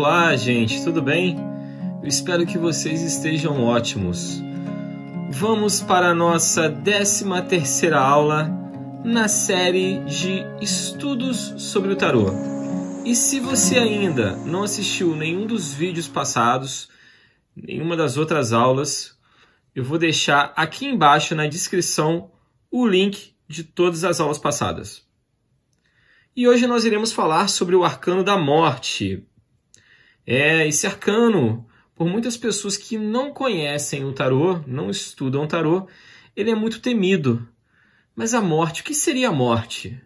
Olá, gente, tudo bem? Eu espero que vocês estejam ótimos. Vamos para a nossa 13ª aula na série de estudos sobre o tarô. E se você ainda não assistiu nenhum dos vídeos passados, nenhuma das outras aulas, eu vou deixar aqui embaixo na descrição o link de todas as aulas passadas. E hoje nós iremos falar sobre o arcano da morte. Esse arcano, por muitas pessoas que não conhecem o tarô, não estudam o tarô, ele é muito temido. Mas a morte, o que seria a morte?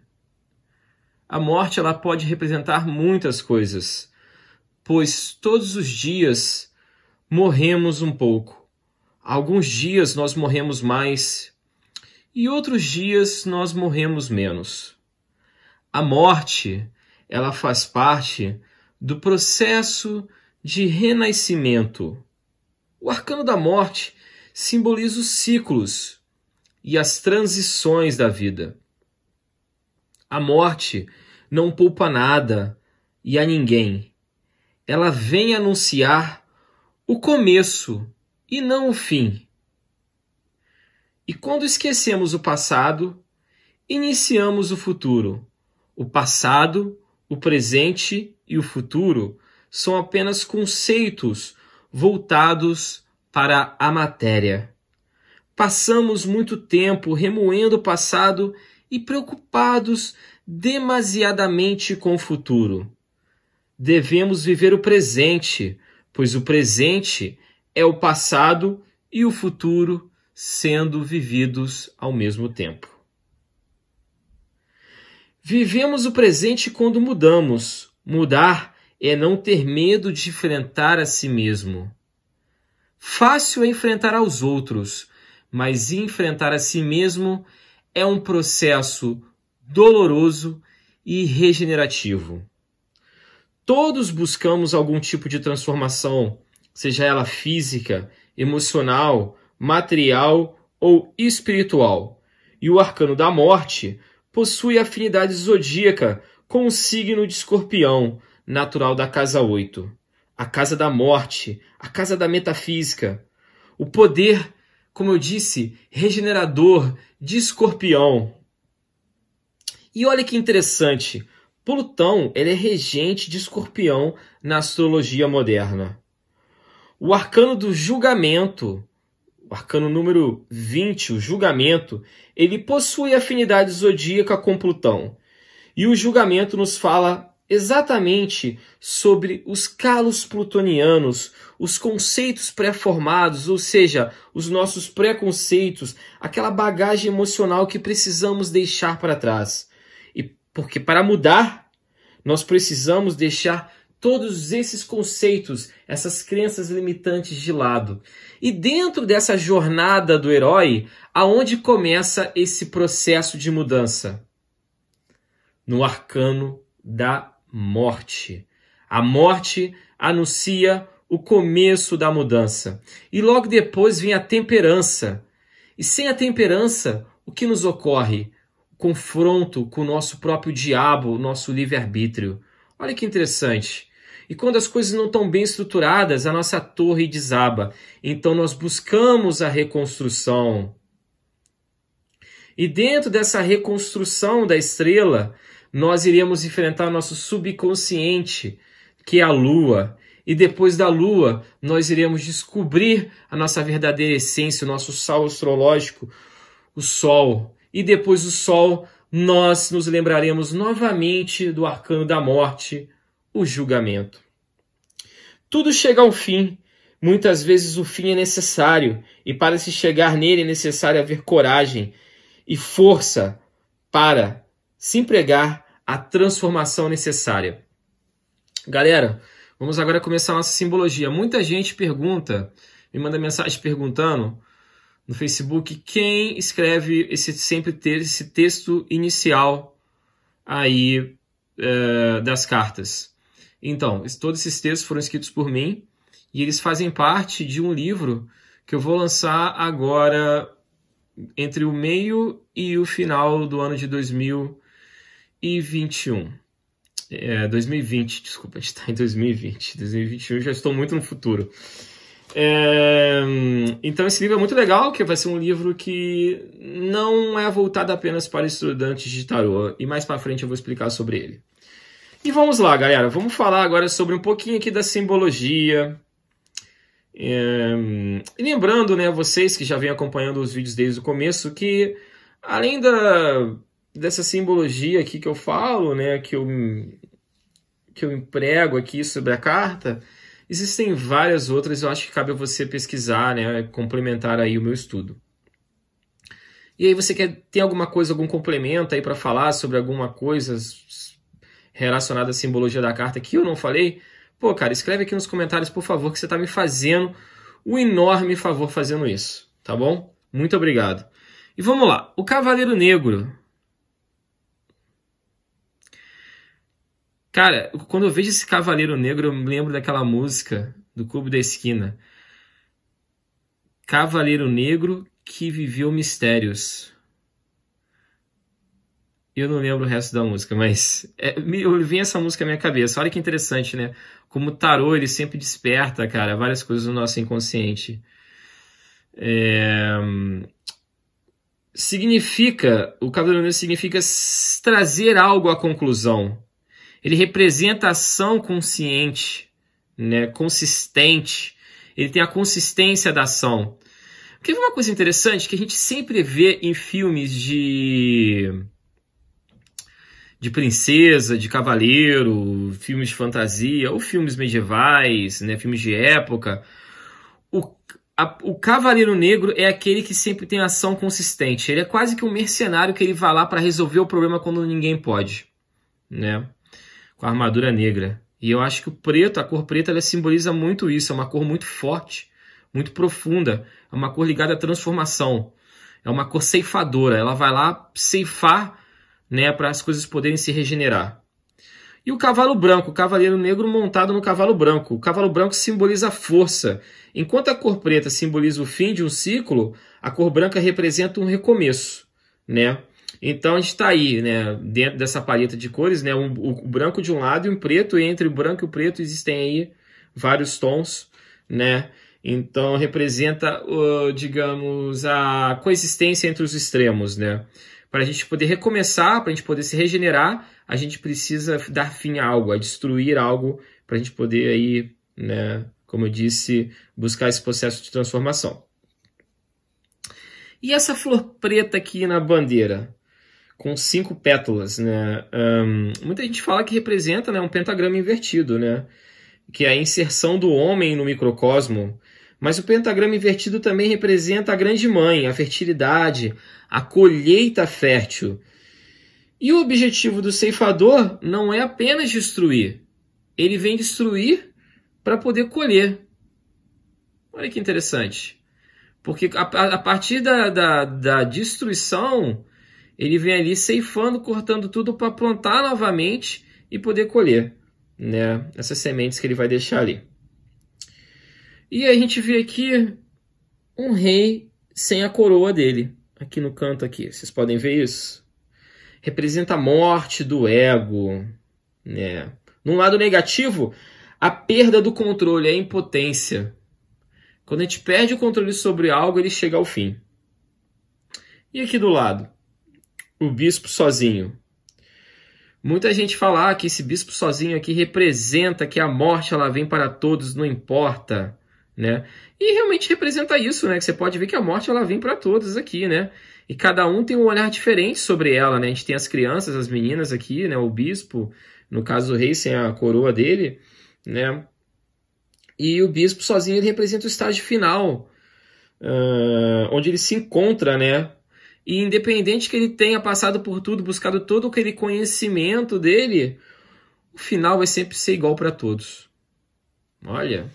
A morte ela pode representar muitas coisas, pois todos os dias morremos um pouco. Alguns dias nós morremos mais e outros dias nós morremos menos. A morte, ela faz parte do processo de renascimento. O arcano da morte simboliza os ciclos e as transições da vida. A morte não poupa nada e a ninguém. Ela vem anunciar o começo e não o fim. E quando esquecemos o passado, iniciamos o futuro. O passado, o presente e o futuro são apenas conceitos voltados para a matéria. Passamos muito tempo remoendo o passado e preocupados demasiadamente com o futuro. Devemos viver o presente, pois o presente é o passado e o futuro sendo vividos ao mesmo tempo. Vivemos o presente quando mudamos. Mudar é não ter medo de enfrentar a si mesmo. Fácil é enfrentar aos outros, mas enfrentar a si mesmo é um processo doloroso e regenerativo. Todos buscamos algum tipo de transformação, seja ela física, emocional, material ou espiritual. E o arcano da morte possui afinidade zodíaca com o signo de Escorpião, natural da casa 8. A casa da morte, a casa da metafísica. O poder, como eu disse, regenerador de Escorpião. E olha que interessante, Plutão ele é regente de Escorpião na astrologia moderna. O arcano do julgamento, o arcano número 20, o julgamento, ele possui afinidade zodíaca com Plutão. E o julgamento nos fala exatamente sobre os kalos plutonianos, os conceitos pré-formados, ou seja, os nossos preconceitos, aquela bagagem emocional que precisamos deixar para trás. E porque para mudar, nós precisamos deixar todos esses conceitos, essas crenças limitantes de lado. E dentro dessa jornada do herói, aonde começa esse processo de mudança? No arcano da morte. A morte anuncia o começo da mudança. E logo depois vem a temperança. E sem a temperança, o que nos ocorre? O confronto com o nosso próprio diabo, o nosso livre-arbítrio. Olha que interessante. E quando as coisas não estão bem estruturadas, a nossa torre desaba. Então nós buscamos a reconstrução. E dentro dessa reconstrução da estrela, nós iremos enfrentar nosso subconsciente, que é a Lua. E depois da Lua, nós iremos descobrir a nossa verdadeira essência, o nosso sol astrológico, o Sol. E depois do Sol, nós nos lembraremos novamente do arcano da morte, o julgamento. Tudo chega ao fim. Muitas vezes o fim é necessário. E para se chegar nele é necessário haver coragem e força para se empregar a transformação necessária. Galera, vamos agora começar a nossa simbologia. Muita gente pergunta, me manda mensagem perguntando no Facebook quem escreve esse texto inicial aí das cartas. Então, todos esses textos foram escritos por mim e eles fazem parte de um livro que eu vou lançar agora entre o meio e o final do ano de 2021. 2020, desculpa, a gente está em 2020. 2021 já estou muito no futuro. Então esse livro é muito legal, que vai ser um livro que não é voltado apenas para estudantes de tarô. E mais para frente eu vou explicar sobre ele. E vamos lá, galera. Vamos falar agora sobre um pouquinho aqui da simbologia. E lembrando, né, vocês que já vêm acompanhando os vídeos desde o começo, que além dessa simbologia aqui que eu falo, né, que eu emprego aqui sobre a carta, existem várias outras. Eu acho que cabe a você pesquisar, né, complementar aí o meu estudo. E aí você tem alguma coisa, algum complemento aí para falar sobre alguma coisa relacionada à simbologia da carta que eu não falei? Pô, cara, escreve aqui nos comentários, por favor, que você está me fazendo um enorme favor fazendo isso, tá bom? Muito obrigado. E vamos lá, o Cavaleiro Negro. Cara, quando eu vejo esse Cavaleiro Negro, eu me lembro daquela música do Clube da Esquina. Cavaleiro Negro que viveu mistérios. Eu não lembro o resto da música, mas eu vi essa música na minha cabeça. Olha que interessante, né? Como o tarô, ele sempre desperta, cara, várias coisas no nosso inconsciente. O Cavaleiro Negro significa trazer algo à conclusão. Ele representa a ação consciente, né? Consistente. Ele tem a consistência da ação. Porque uma coisa interessante que a gente sempre vê em filmes de princesa, de cavaleiro, filmes de fantasia, ou filmes medievais, né, filmes de época, o Cavaleiro Negro é aquele que sempre tem ação consistente. Ele é quase que um mercenário que ele vai lá para resolver o problema quando ninguém pode, né? Com a armadura negra. E eu acho que o preto, a cor preta, ela simboliza muito isso. É uma cor muito forte, muito profunda. É uma cor ligada à transformação. É uma cor ceifadora. Ela vai lá ceifar, né, para as coisas poderem se regenerar. E o cavalo branco, o Cavaleiro Negro montado no cavalo branco. O cavalo branco simboliza a força. Enquanto a cor preta simboliza o fim de um ciclo, a cor branca representa um recomeço, né? Então a gente está aí, né, dentro dessa paleta de cores, né, o branco de um lado e um preto, e entre o branco e o preto existem aí vários tons, né? Então representa, digamos, a coexistência entre os extremos, né? Para a gente poder recomeçar, para a gente poder se regenerar, a gente precisa dar fim a algo, a destruir algo, para a gente poder aí, né, como eu disse, buscar esse processo de transformação. E essa flor preta aqui na bandeira, com 5 pétalas, né? Muita gente fala que representa, né, um pentagrama invertido, né? Que é a inserção do homem no microcosmo. Mas o pentagrama invertido também representa a grande mãe, a fertilidade, a colheita fértil. E o objetivo do ceifador não é apenas destruir. Ele vem destruir para poder colher. Olha que interessante. Porque a partir da destruição, ele vem ali ceifando, cortando tudo para plantar novamente e poder colher, né, essas sementes que ele vai deixar ali. E a gente vê aqui um rei sem a coroa dele, aqui no canto aqui. Vocês podem ver isso? Representa a morte do ego, né? Num lado negativo, a perda do controle, a impotência. Quando a gente perde o controle sobre algo, ele chega ao fim. E aqui do lado, o bispo sozinho. Muita gente fala que esse bispo sozinho aqui representa que a morte ela vem para todos, não importa, né? E realmente representa isso, né? Que você pode ver que a morte ela vem para todos aqui, né? E cada um tem um olhar diferente sobre ela, né? A gente tem as crianças, as meninas aqui, né? O bispo, no caso o rei sem a coroa dele, né? E o bispo sozinho ele representa o estágio final, onde ele se encontra, né? E independente que ele tenha passado por tudo, buscado todo aquele conhecimento dele, o final vai sempre ser igual para todos. Olha.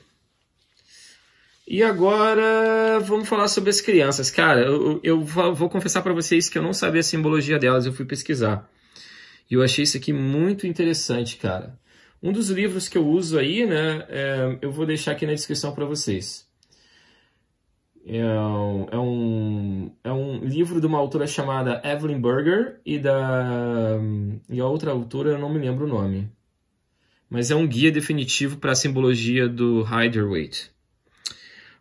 E agora vamos falar sobre as crianças. Cara, eu vou confessar para vocês que eu não sabia a simbologia delas, eu fui pesquisar. E eu achei isso aqui muito interessante, cara. Um dos livros que eu uso aí, né, eu vou deixar aqui na descrição para vocês. É um livro de uma autora chamada Evelyn Berger e a outra autora eu não me lembro o nome. mas é um guia definitivo para a simbologia do Rider-Waite.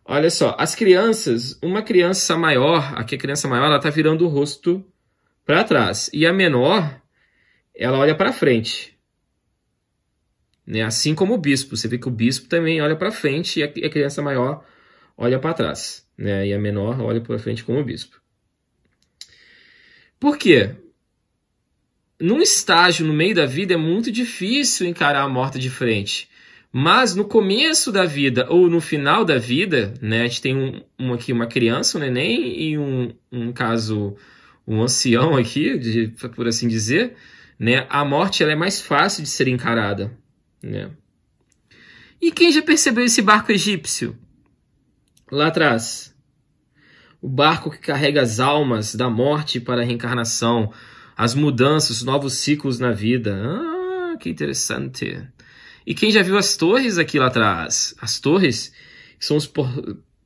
Olha só, as crianças, uma criança maior, aqui a criança maior, ela está virando o rosto para trás, e a menor, ela olha para frente. Né? Assim como o bispo, você vê que o bispo também olha para frente e a criança maior olha para trás, né? E a menor olha para frente como o bispo. Por quê? Num estágio no meio da vida é muito difícil encarar a morte de frente. Mas no começo da vida ou no final da vida, né, a gente tem aqui uma criança, um neném, e um caso, um ancião aqui, por assim dizer, né, a morte ela é mais fácil de ser encarada. Né? E quem já percebeu esse barco egípcio? Lá atrás. O barco que carrega as almas da morte para a reencarnação, as mudanças, os novos ciclos na vida. Ah, que interessante. E quem já viu as torres aqui lá atrás? As torres que são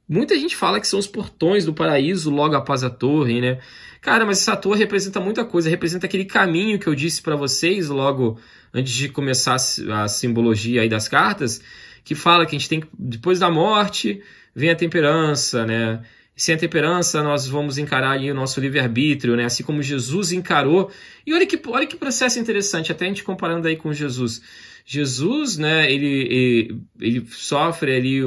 muita gente fala que são os portões do paraíso logo após a torre, né? Cara, mas essa torre representa muita coisa. Representa aquele caminho que eu disse para vocês logo antes de começar a simbologia aí das cartas, que fala que a gente tem que, depois da morte, vem a temperança, né? Sem a temperança, nós vamos encarar ali o nosso livre-arbítrio, né? Assim como Jesus encarou. E olha que processo interessante, até a gente comparando aí com Jesus. Jesus, né, ele sofre ali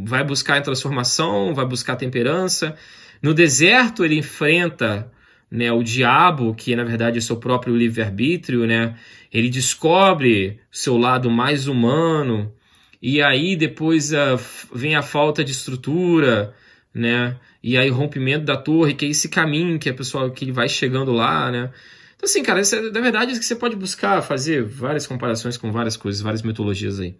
vai buscar a transformação, vai buscar a temperança. No deserto, ele enfrenta, né, o diabo, que na verdade é seu próprio livre-arbítrio, né? Ele descobre o seu lado mais humano. E aí depois vem a falta de estrutura, né? E aí o rompimento da torre, que é esse caminho que a pessoa que ele vai chegando lá, né? Então assim, cara, na verdade é que você pode buscar fazer várias comparações com várias coisas, várias mitologias aí.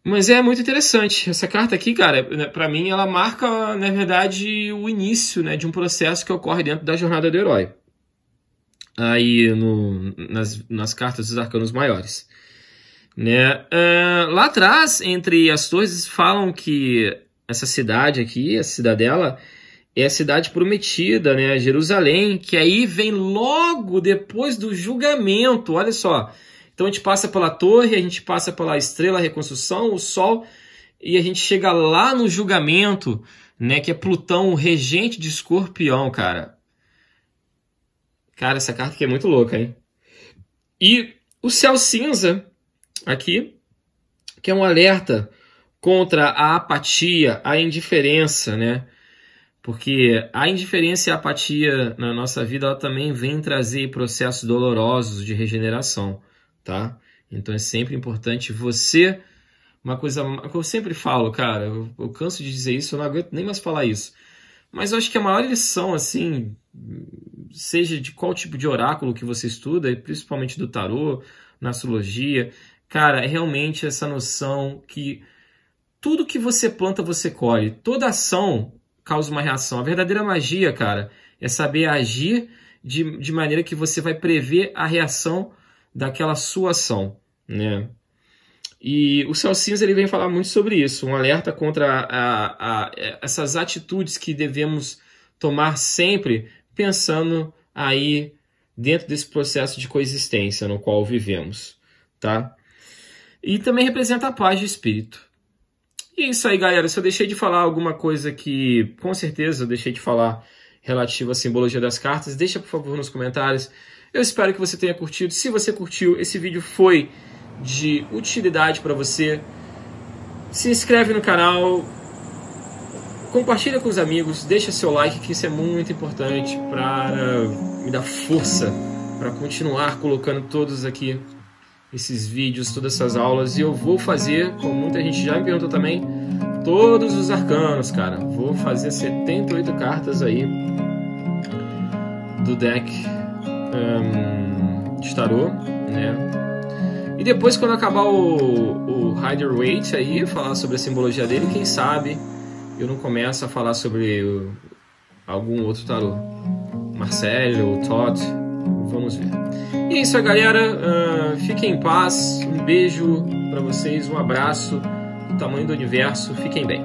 Mas é muito interessante. Essa carta aqui, cara, pra mim ela marca, na verdade, o início, né, de um processo que ocorre dentro da jornada do herói. Aí nas cartas dos arcanos maiores. Né? Lá atrás, entre as torres, falam que essa cidade aqui, a cidadela, é a cidade prometida, né? Jerusalém, que aí vem logo depois do julgamento. Olha só. Então a gente passa pela torre, a gente passa pela estrela, a reconstrução, o sol, e a gente chega lá no julgamento, né? Que é Plutão, o regente de Escorpião, cara. Cara, essa carta aqui é muito louca, hein? E o céu cinza aqui, que é um alerta contra a apatia, a indiferença, né? Porque a indiferença e a apatia na nossa vida, ela também vem trazer processos dolorosos de regeneração, tá? Então é sempre importante você... Uma coisa que eu sempre falo, cara, eu canso de dizer isso, eu não aguento nem mais falar isso. Mas eu acho que a maior lição, assim, seja de qual tipo de oráculo que você estuda, principalmente do tarô, na astrologia, cara, é realmente essa noção que tudo que você planta, você colhe. Toda ação causa uma reação. A verdadeira magia, cara, é saber agir de maneira que você vai prever a reação daquela sua ação, né? E o Céu Cinza ele vem falar muito sobre isso, um alerta contra essas atitudes que devemos tomar sempre pensando aí dentro desse processo de coexistência no qual vivemos, tá? E também representa a paz de espírito. E é isso aí, galera. Se eu deixei de falar alguma coisa que, com certeza, eu deixei de falar relativo à simbologia das cartas, deixa, por favor, nos comentários. Eu espero que você tenha curtido. Se você curtiu, esse vídeo foi de utilidade para você, se inscreve no canal, compartilha com os amigos, deixa seu like, que isso é muito importante para me dar força para continuar colocando todos aqui esses vídeos, todas essas aulas. E eu vou fazer, como muita gente já me perguntou também, todos os arcanos, cara. Vou fazer 78 cartas aí do deck de tarô, né? E depois, quando acabar o Rider-Waite aí, falar sobre a simbologia dele, quem sabe eu não começo a falar sobre algum outro tarô. Marcelo, Todd, vamos ver. E é isso aí, galera. Fiquem em paz. Um beijo para vocês, um abraço do tamanho do universo. Fiquem bem.